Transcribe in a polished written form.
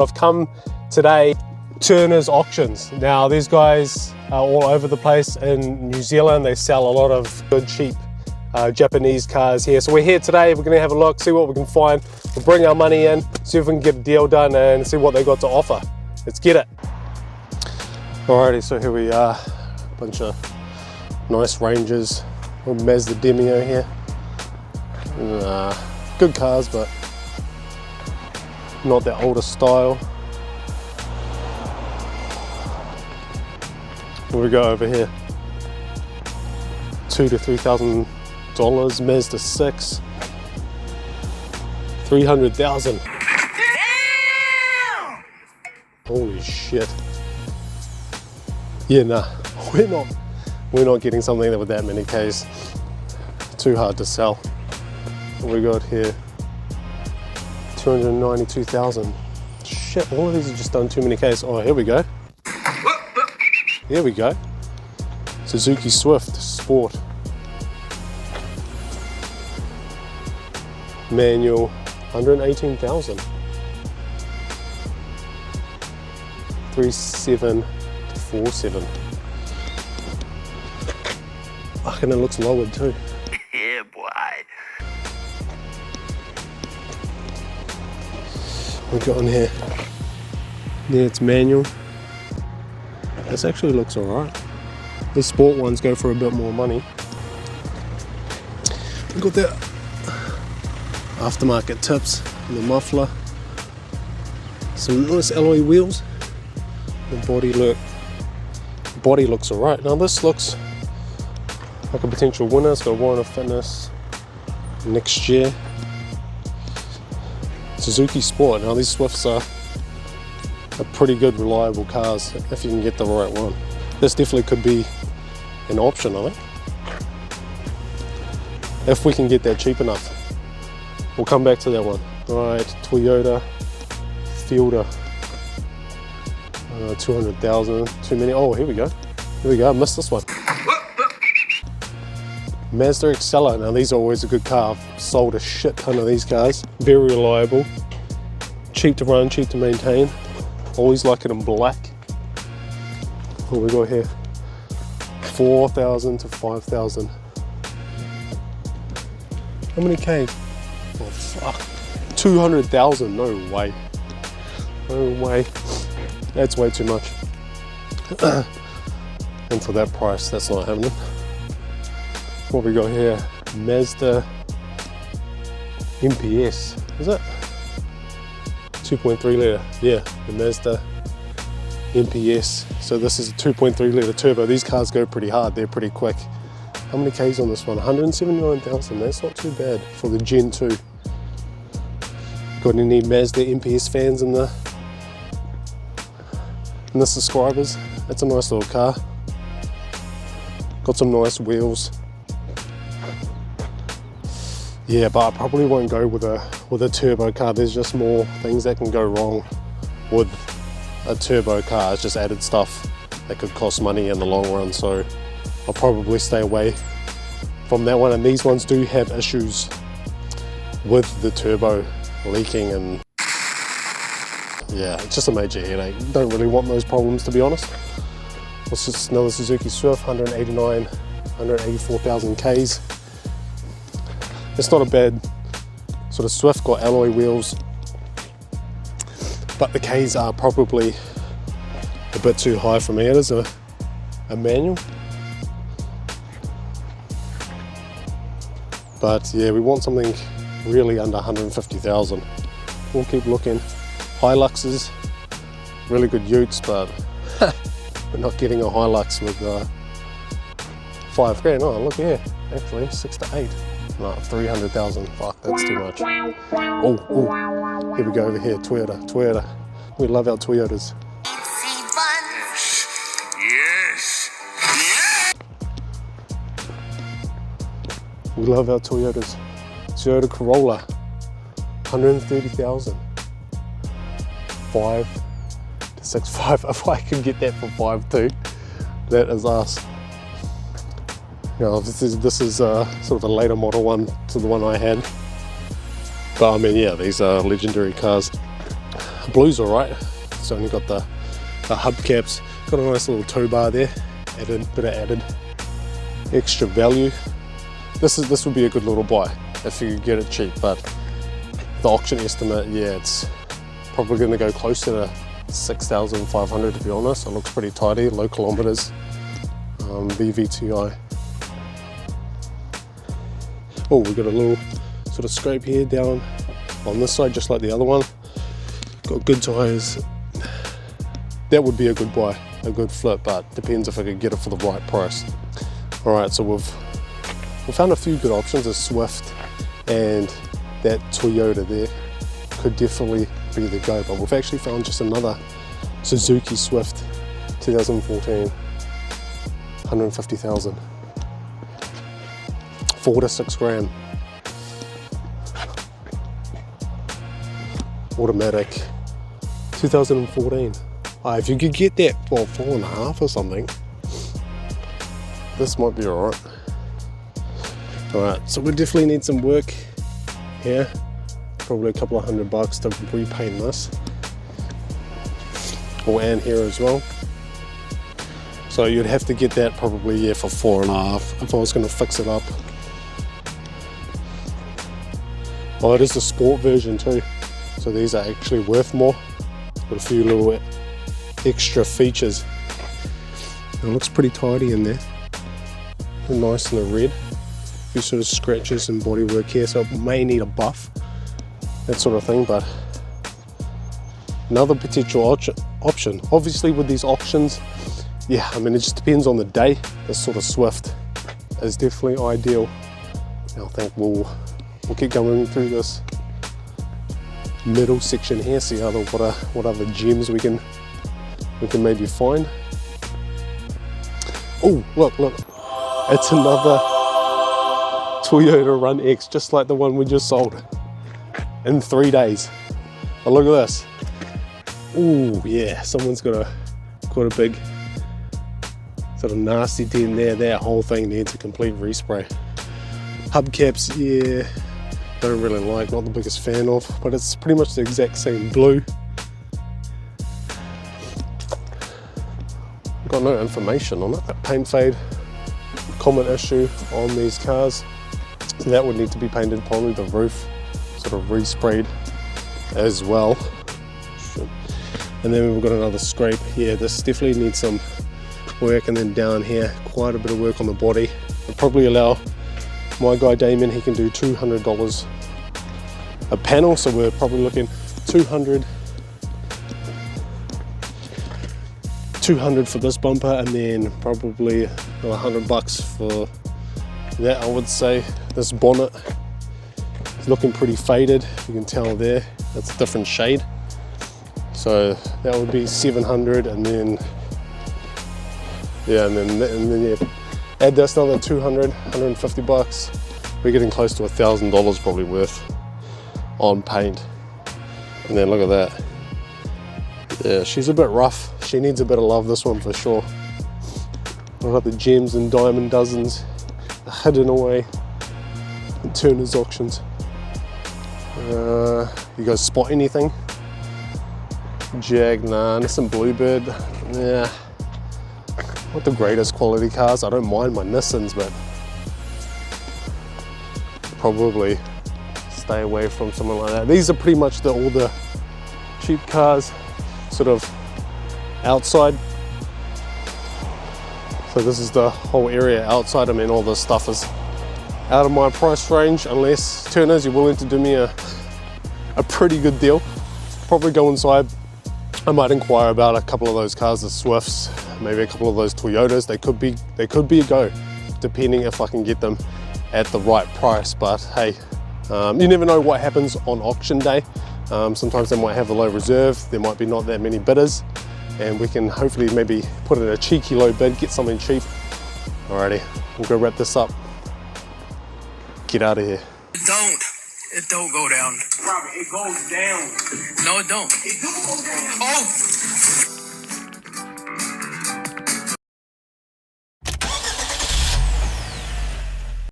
I've come today, Turner's Auctions. Now these guys are all over the place in New Zealand. They sell a lot of good, cheap Japanese cars here. So we're here today, we're gonna have a look, see what we can find. We'll bring our money in, see if we can get a deal done and see what they got to offer. Let's get it. Alrighty, so here we are, a bunch of nice Rangers, little Mazda Demio here. Good cars, but not the older style. What we got over here? $2,000 to $3,000, Mazda 6, 300,000. Holy shit! Yeah, nah, we're not getting something with that many Ks. Too hard to sell. What we got here? 292,000. Shit, all of these have just done too many Ks. Oh, here we go. Here we go. Suzuki Swift Sport. Manual, 118,000. 3747. Fuck, and it looks lowered too. Yeah, boy. We got on here. Yeah, it's manual. This actually looks alright. The sport ones go for a bit more money. We got the aftermarket tips, and the muffler. Some nice alloy wheels. The body looks alright. Now this looks like a potential winner. It's got warrant of fitness next year. Suzuki Sport. Now these Swifts are pretty good, reliable cars if you can get the right one. This definitely could be an option, I think, if we can get that cheap enough. We'll come back to that one. Alright, Toyota Fielder, 200,000, too many. Oh, here we go. Here we go, I missed this one. Mazda Excella. Now these are always a good car. I've sold a shit ton of these cars. Very reliable, cheap to run, cheap to maintain. Always like it in black. What we got here? 4,000 to 5,000. How many K? Oh fuck. 200,000, no way. No way. That's way too much. And for that price, that's not happening. What we got here? Mazda MPS, is it? 2.3 litre, yeah, the Mazda MPS. So this is a 2.3 litre turbo. These cars go pretty hard, they're pretty quick. How many Ks on this one? 179,000, that's not too bad for the Gen 2. Got any Mazda MPS fans in the subscribers? That's a nice little car. Got some nice wheels. Yeah, but I probably won't go with a turbo car. There's just more things that can go wrong with a turbo car. It's just added stuff that could cost money in the long run, so I'll probably stay away from that one. And these ones do have issues with the turbo leaking, and yeah, it's just a major headache. Don't really want those problems, to be honest. It's just another Suzuki Swift, 184,000 Ks. It's not a bad sort of Swift, got alloy wheels, but the Ks are probably a bit too high for me. It is a manual, but yeah, we want something really under 150,000. We'll keep looking. Hiluxes, really good utes, but we're not getting a Hilux with 5 grand. Oh, look here, actually 6 to 8. No, 300,000. Fuck, that's too much. Oh, here we go over here. Toyota. We love our Toyotas. Yes. We love our Toyotas. Toyota Corolla, 130,000. 5 to 6.5. If I can get that for 5.2, that is us. You know, this is sort of a later model one to the one I had. But I mean, yeah, these are legendary cars. blue's alright. It's only got the hubcaps. Got a nice little tow bar there. Added bit of added extra value. This would be a good little buy if you could get it cheap, but the auction estimate, yeah, it's probably going to go closer to 6,500 to be honest. It looks pretty tidy, low kilometers, VVTi. Oh, we've got a little sort of scrape here down on this side, just like the other one. Got good tires. That would be a good buy, a good flip, but depends if I could get it for the right price. All right, so we've found a few good options. A Swift and that Toyota there could definitely be the go, but we've actually found just another Suzuki Swift 2014, 150,000, 4 to 6 grand, automatic, 2014. If you could get that for 4.5 or something, this might be alright. Alright, so we definitely need some work here. Probably a couple of $100 to repaint this. And here as well. So you'd have to get that probably, yeah, for 4.5 if I was going to fix it up. Oh, it is the sport version too. So these are actually worth more. Got a few little extra features. It looks pretty tidy in there. Nice in the red. A few sort of scratches and bodywork here, so it may need a buff, that sort of thing, but another potential option. Obviously with these auctions, yeah, I mean, it just depends on the day. This sort of Swift is definitely ideal. And I think we'll keep going through this middle section here, see what other gems we can maybe find. Oh, look, it's another Toyota Run X, just like the one we just sold in 3 days. Oh, look at this. Oh yeah, someone's got quite a big sort of nasty dent there. That whole thing needs a complete respray. Hubcaps, yeah, don't really like, not the biggest fan of, but it's pretty much the exact same blue. Got no information on it. Paint fade, common issue on these cars. So that would need to be painted, probably the roof sort of resprayed as well. And then we've got another scrape here. This definitely needs some work, and then down here, quite a bit of work on the body. I'll probably allow my guy Damien, he can do $200 a panel, so we're probably looking 200 for this bumper, and then probably $100 for that, I would say. This bonnet is looking pretty faded, you can tell there, that's a different shade. So that would be 700, and then yeah, and then yeah, add this another 200, $150. We're getting close to $1,000 probably worth on paint. And then look at that. Yeah, she's a bit rough. She needs a bit of love, this one for sure. What other gems and diamond dozens hidden away in Turner's auctions. You guys spot anything? Jag, nah, Nissan Bluebird, yeah. Not the greatest quality cars. I don't mind my Nissans, but probably stay away from something like that. These are pretty much all the cheap cars, sort of outside. So this is the whole area outside. I mean, all this stuff is out of my price range, unless Turners, you're willing to do me a pretty good deal. Probably go inside. I might inquire about a couple of those cars, the Swifts, maybe a couple of those Toyotas. They could be a go, depending if I can get them at the right price. But hey, you never know what happens on auction day. Sometimes they might have a low reserve, there might be not that many bidders, and we can hopefully maybe put in a cheeky low bid, get something cheap. Alrighty, we'll go wrap this up. Get out of here. It don't go down. Robert, it goes down. No, it don't. It do go down. Oh!